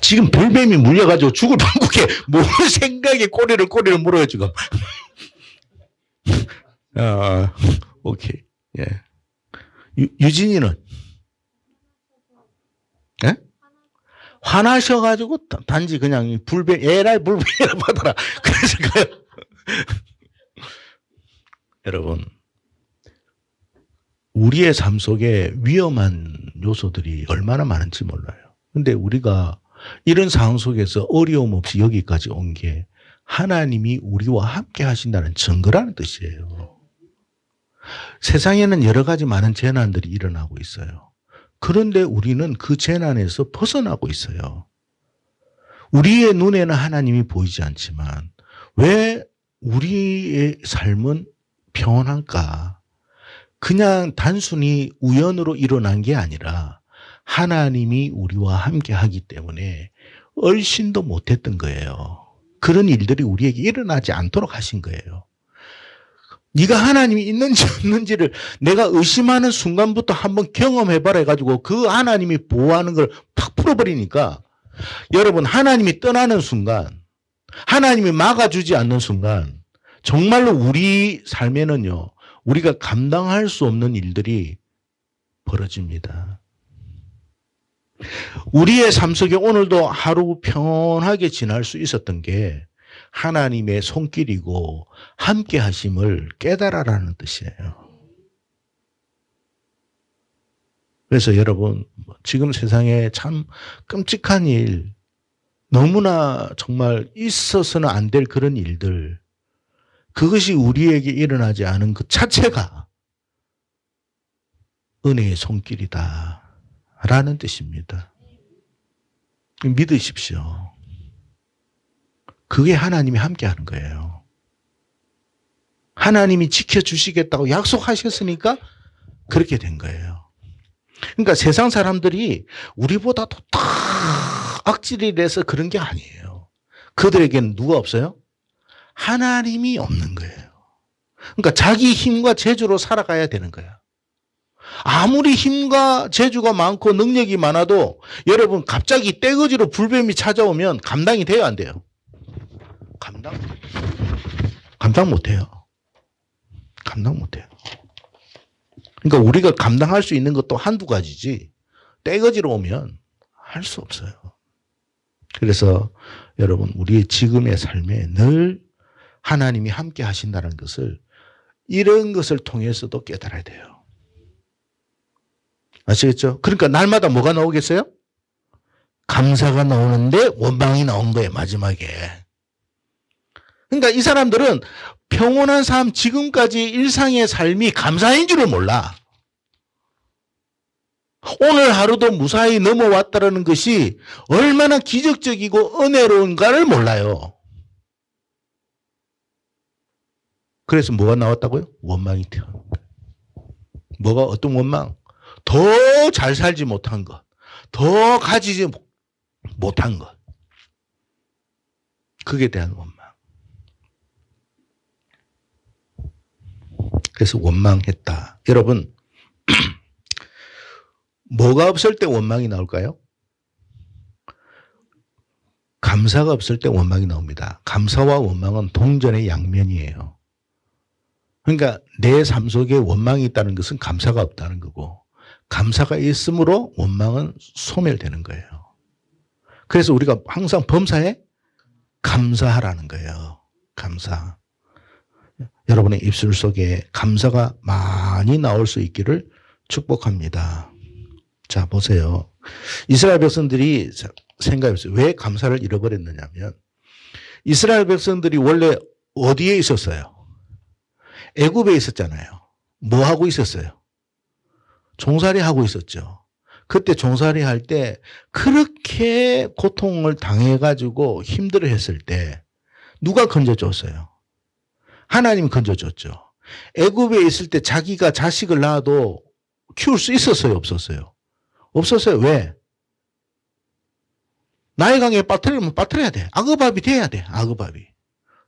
지금 불뱀이 물려가지고 죽을 방국에 뭘 생각에 꼬리를 물어요, 지금. 오케이. 예. 유진이는? 예? 화나셔가지고 단지 그냥 불뱀, 에라이 불뱀이라 받아라. 그래서 여러분, 우리의 삶 속에 위험한 요소들이 얼마나 많은지 몰라요. 근데 우리가 이런 상황 속에서 어려움 없이 여기까지 온 게 하나님이 우리와 함께 하신다는 증거라는 뜻이에요. 세상에는 여러 가지 많은 재난들이 일어나고 있어요. 그런데 우리는 그 재난에서 벗어나고 있어요. 우리의 눈에는 하나님이 보이지 않지만 왜 우리의 삶은 평온할까? 그냥 단순히 우연으로 일어난 게 아니라 하나님이 우리와 함께 하기 때문에 얼씬도 못했던 거예요. 그런 일들이 우리에게 일어나지 않도록 하신 거예요. 네가 하나님이 있는지 없는지를 내가 의심하는 순간부터 한번 경험해봐라 해가지고 그 하나님이 보호하는 걸 팍 풀어버리니까 여러분, 하나님이 떠나는 순간, 하나님이 막아주지 않는 순간 정말로 우리 삶에는요, 우리가 감당할 수 없는 일들이 벌어집니다. 우리의 삶 속에 오늘도 하루 평온하게 지날 수 있었던 게 하나님의 손길이고 함께 하심을 깨달아라는 뜻이에요. 그래서 여러분, 지금 세상에 참 끔찍한 일, 너무나 정말 있어서는 안 될 그런 일들, 그것이 우리에게 일어나지 않은 그 자체가 은혜의 손길이다 라는 뜻입니다. 믿으십시오. 그게 하나님이 함께 하는 거예요. 하나님이 지켜주시겠다고 약속하셨으니까 그렇게 된 거예요. 그러니까 세상 사람들이 우리보다도 다 악질이라서 그런 게 아니에요. 그들에게는 누가 없어요? 하나님이 없는 거예요. 그러니까 자기 힘과 재주로 살아가야 되는 거야. 아무리 힘과 재주가 많고 능력이 많아도 여러분 갑자기 떼거지로 불뱀이 찾아오면 감당이 돼요, 안 돼요? 감당 못해요. 감당 못해요. 그러니까 우리가 감당할 수 있는 것도 한두 가지지 떼거지로 오면 할 수 없어요. 그래서 여러분, 우리의 지금의 삶에 늘 하나님이 함께 하신다는 것을 이런 것을 통해서도 깨달아야 돼요. 아시겠죠? 그러니까 날마다 뭐가 나오겠어요? 감사가 나오는데 원망이 나온 거예요, 마지막에. 그러니까 이 사람들은 평온한 삶, 지금까지 일상의 삶이 감사인 줄을 몰라. 오늘 하루도 무사히 넘어왔다는 것이 얼마나 기적적이고 은혜로운가를 몰라요. 그래서 뭐가 나왔다고요? 원망이 튀어나온 거예요. 뭐가 어떤 원망? 더 잘 살지 못한 것, 더 가지지 못한 것, 그에 대한 원망. 그래서 원망했다. 여러분, 뭐가 없을 때 원망이 나올까요? 감사가 없을 때 원망이 나옵니다. 감사와 원망은 동전의 양면이에요. 그러니까 내 삶 속에 원망이 있다는 것은 감사가 없다는 거고, 감사가 있으므로 원망은 소멸되는 거예요. 그래서 우리가 항상 범사에 감사하라는 거예요. 감사. 여러분의 입술 속에 감사가 많이 나올 수 있기를 축복합니다. 자, 보세요. 이스라엘 백성들이 생각해보세요. 왜 감사를 잃어버렸느냐면, 이스라엘 백성들이 원래 어디에 있었어요? 애굽에 있었잖아요. 뭐 하고 있었어요? 종살이 하고 있었죠. 그때 종살이 할 때 그렇게 고통을 당해가지고 힘들어 했을 때 누가 건져줬어요? 하나님이 건져줬죠. 애굽에 있을 때 자기가 자식을 낳아도 키울 수 있었어요, 없었어요? 없었어요. 왜? 나의 강에 빠뜨리면 빠뜨려야 돼. 아그밥이 돼야 돼. 아그밥이.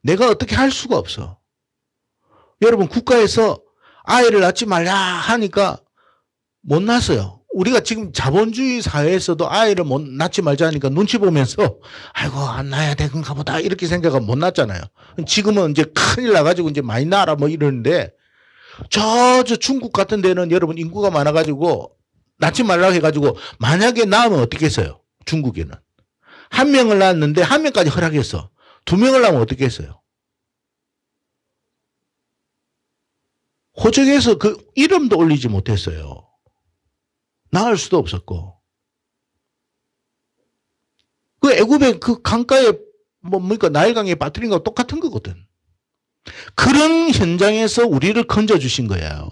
내가 어떻게 할 수가 없어. 여러분 국가에서 아이를 낳지 말라 하니까 못 낳았어요. 우리가 지금 자본주의 사회에서도 아이를 못 낳지 말자 하니까 눈치 보면서 아이고 안 낳아야 되는가 보다 이렇게 생각하면 못 낳잖아요. 지금은 이제 큰일 나가지고 이제 많이 낳아라 뭐 이러는데 저 중국 같은 데는 여러분 인구가 많아가지고 낳지 말라 해가지고 만약에 낳으면 어떻게 했어요? 중국에는. 한 명을 낳았는데 한 명까지 허락했어. 두 명을 낳으면 어떻게 했어요? 호적에서 그 이름도 올리지 못했어요. 낳을 수도 없었고. 그 애굽의 그 강가에 뭡니까 나일강에 빠뜨린 거 똑같은 거거든. 그런 현장에서 우리를 건져주신 거예요.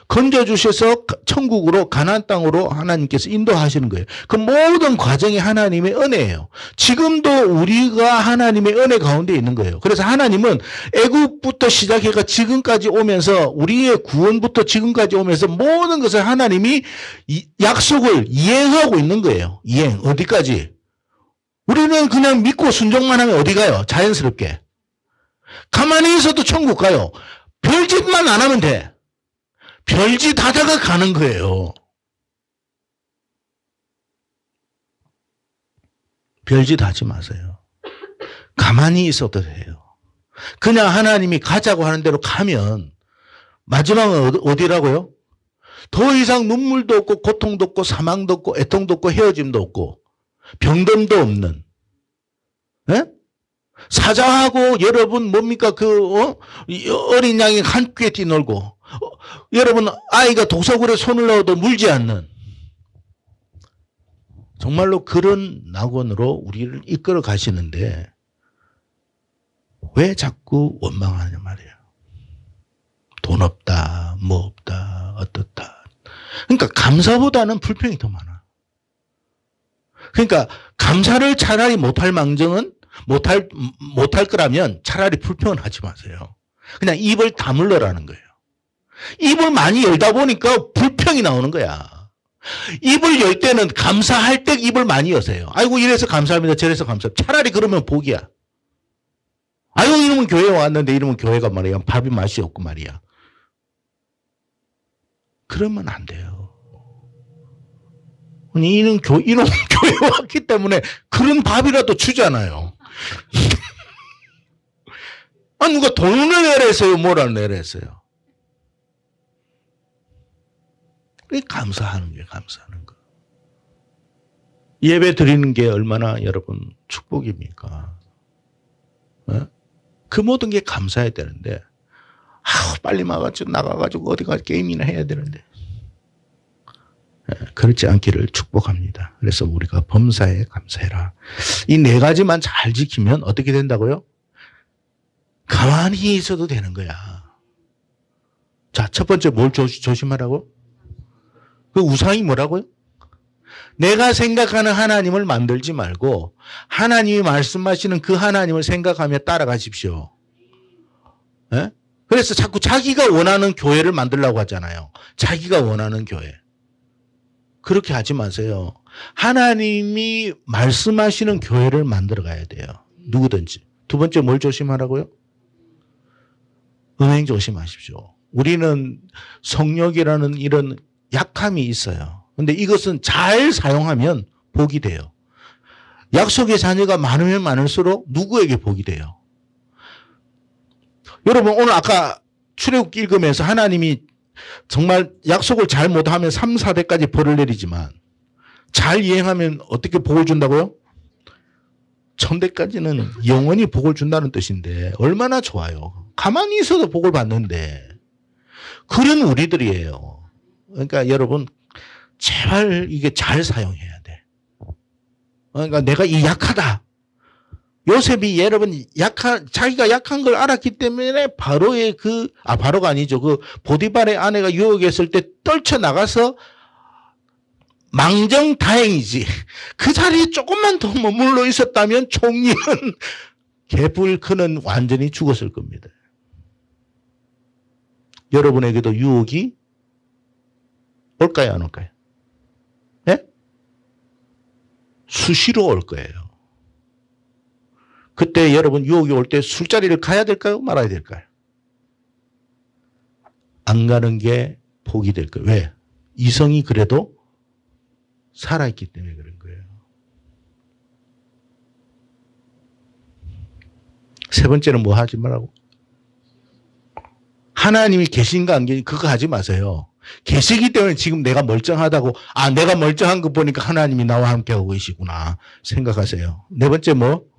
건져주셔서 천국으로 가나안 땅으로 하나님께서 인도하시는 거예요. 그 모든 과정이 하나님의 은혜예요. 지금도 우리가 하나님의 은혜 가운데 있는 거예요. 그래서 하나님은 애굽부터 시작해가 지금까지 오면서 우리의 구원부터 지금까지 오면서 모든 것을 하나님이 약속을 이행하고 있는 거예요. 이행 어디까지? 우리는 그냥 믿고 순종만 하면 어디 가요? 자연스럽게. 가만히 있어도 천국 가요. 별짓만 안 하면 돼. 별짓 하다가 가는 거예요. 별짓 하지 마세요. 가만히 있어도 돼요. 그냥 하나님이 가자고 하는 대로 가면 마지막은 어디라고요? 더 이상 눈물도 없고 고통도 없고 사망도 없고 애통도 없고 헤어짐도 없고 병듦도 없는. 예? 사자하고 여러분 뭡니까 어린 양이 함께 뛰놀고 여러분 아이가 도서굴에 손을 넣어도 물지 않는 정말로 그런 낙원으로 우리를 이끌어 가시는데 왜 자꾸 원망하냐 말이에요. 돈 없다, 뭐 없다, 어떻다. 그러니까 감사보다는 불평이 더 많아. 그러니까 감사를 차라리 못할 망정은 못할 거라면 차라리 불평은 하지 마세요. 그냥 입을 다물러라는 거예요. 입을 많이 열다 보니까 불평이 나오는 거야. 입을 열 때는 감사할 때 입을 많이 여세요. 아이고 이래서 감사합니다. 저래서 감사합니다. 차라리 그러면 복이야. 아이고 이러면 교회 왔는데 이러면 교회가 말이야. 밥이 맛이 없고 말이야. 그러면 안 돼요. 이런 교회 왔기 때문에 그런 밥이라도 주잖아요. 아, 누가 돈을 내랬어요? 뭐라 내랬어요? 감사하는 게 감사하는 거. 예배 드리는 게 얼마나 여러분 축복입니까? 어? 그 모든 게 감사해야 되는데, 빨리 나가가지고 어디 가서 게임이나 해야 되는데. 그렇지 않기를 축복합니다. 그래서 우리가 범사에 감사해라. 이 네 가지만 잘 지키면 어떻게 된다고요? 가만히 있어도 되는 거야. 자, 첫 번째 뭘 조심하라고? 그 우상이 뭐라고요? 내가 생각하는 하나님을 만들지 말고 하나님이 말씀하시는 그 하나님을 생각하며 따라가십시오. 네? 그래서 자꾸 자기가 원하는 교회를 만들려고 하잖아요. 자기가 원하는 교회. 그렇게 하지 마세요. 하나님이 말씀하시는 교회를 만들어 가야 돼요. 누구든지. 두 번째 뭘 조심하라고요? 음행 조심하십시오. 우리는 성욕이라는 이런 약함이 있어요. 그런데 이것은 잘 사용하면 복이 돼요. 약속의 자녀가 많으면 많을수록 누구에게 복이 돼요? 여러분 오늘 아까 출애굽기 읽으면서 하나님이 정말 약속을 잘 못하면 3, 4대까지 벌을 내리지만 잘 이행하면 어떻게 복을 준다고요? 1000대까지는 영원히 복을 준다는 뜻인데 얼마나 좋아요. 가만히 있어도 복을 받는데 그런 우리들이에요. 그러니까 여러분 제발 이게 잘 사용해야 돼. 그러니까 내가 이 약하다. 요셉이 여러분 자기가 약한 걸 알았기 때문에 바로가 아니죠. 그 보디발의 아내가 유혹했을 때 떨쳐나가서 망정다행이지. 그 자리에 조금만 더 머물러 있었다면 총리는 개불 그는 완전히 죽었을 겁니다. 여러분에게도 유혹이 올까요, 안 올까요? 예? 수시로 올 거예요. 그때 여러분 유혹이 올 때 술자리를 가야 될까요? 말아야 될까요? 안 가는 게 복이 될 거예요. 왜? 이성이 그래도 살아있기 때문에 그런 거예요. 세 번째는 뭐 하지 말라고? 하나님이 계신가 안 계신가 그거 하지 마세요. 계시기 때문에 지금 내가 멀쩡하다고 내가 멀쩡한 거 보니까 하나님이 나와 함께하고 계시구나 생각하세요. 네 번째 뭐?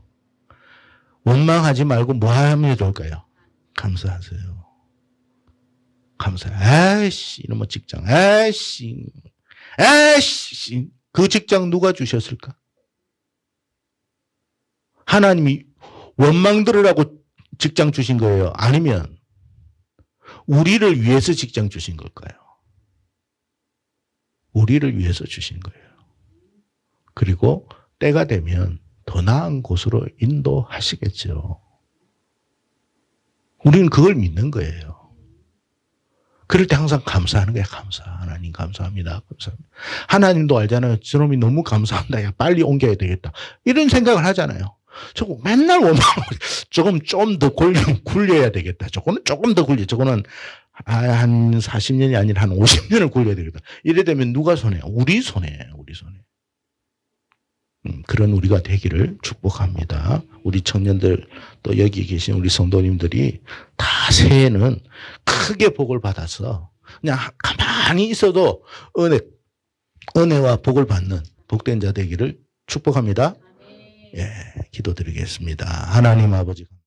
원망하지 말고 뭐 하면 좋을까요? 감사하세요. 감사해요. 에이씨 이놈의 직장 에이씨 그 직장 누가 주셨을까? 하나님이 원망 들으라고 직장 주신 거예요? 아니면 우리를 위해서 직장 주신 걸까요? 우리를 위해서 주신 거예요. 그리고 때가 되면 더 나은 곳으로 인도하시겠죠. 우리는 그걸 믿는 거예요. 그럴 때 항상 감사하는 거예요. 감사. 하나님 감사합니다. 감사합니다. 하나님도 알잖아요. 저놈이 너무 감사한다. 야, 빨리 옮겨야 되겠다. 이런 생각을 하잖아요. 저거 맨날 원망하고 조금 좀 더 굴려야 되겠다. 저거는 조금 더 굴려. 저거는 한 40년이 아니라 한 50년을 굴려야 되겠다. 이래 되면 누가 손해? 우리 손해. 우리 손해. 그런 우리가 되기를 축복합니다. 우리 청년들 또 여기 계신 우리 성도님들이 다 새해는 크게 복을 받아서 그냥 가만히 있어도 은혜와 복을 받는 복된 자 되기를 축복합니다. 예, 기도드리겠습니다. 하나님 아버지.